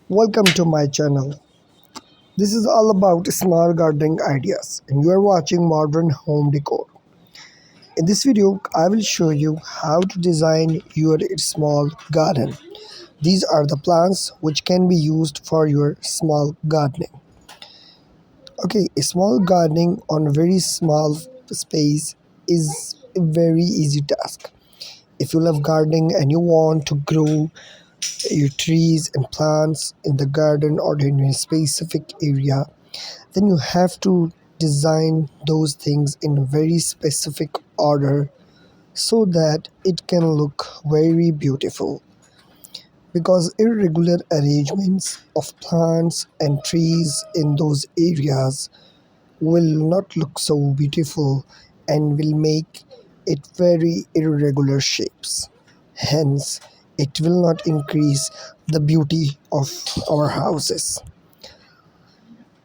Welcome to my channel. This is all about small gardening ideas and you are watching modern home decor. In this video, I will show you how to design your small garden. These are the plants which can be used for your small gardening. Okay, a small gardening on a very small space is a very easy task. If you love gardening and you want to grow your trees and plants in the garden or in a specific area, then you have to design those things in a very specific order so that it can look very beautiful. Because irregular arrangements of plants and trees in those areas will not look so beautiful and will make it very irregular shapes. Hence, it will not increase the beauty of our houses.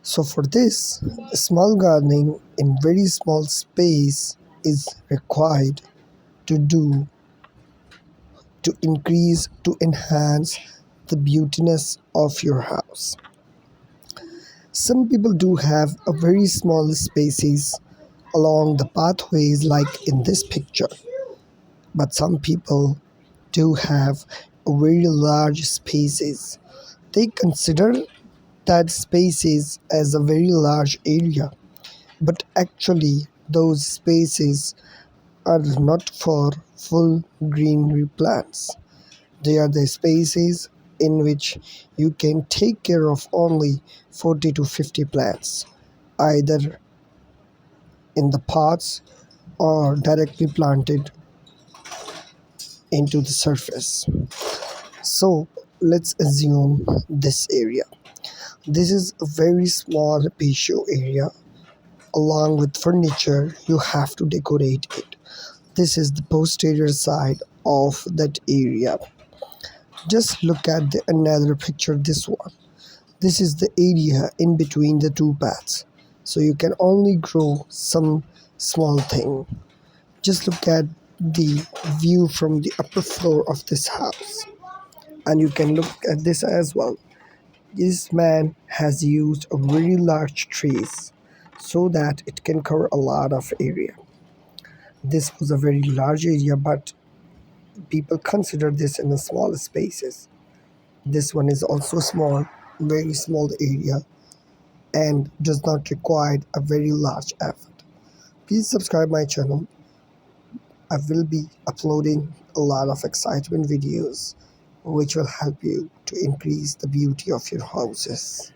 So for this, small gardening in very small space is required to do to increase to enhance the beautiness of your house. Some people do have a very small spaces along the pathways like in this picture, but some people do have a very large spaces. They consider that spaces as a very large area, but actually those spaces are not for full greenery plants. They are the spaces in which you can take care of only 40 to 50 plants, either in the pots or directly planted into the surface. So let's assume this area. This is a very small patio area. Along with furniture, you have to decorate it. This is the posterior side of that area. Just look at the another picture, this one. This is the area in between the two paths. So you can only grow some small thing. Just look at the view from the upper floor of this house. And you can look at this as well. This man has used a very large trees so that it can cover a lot of area. This was a very large area, but people consider this in the small spaces. This one is also small, very small area, and does not require a very large effort. Please subscribe my channel. I will be uploading a lot of excitement videos which will help you to increase the beauty of your houses.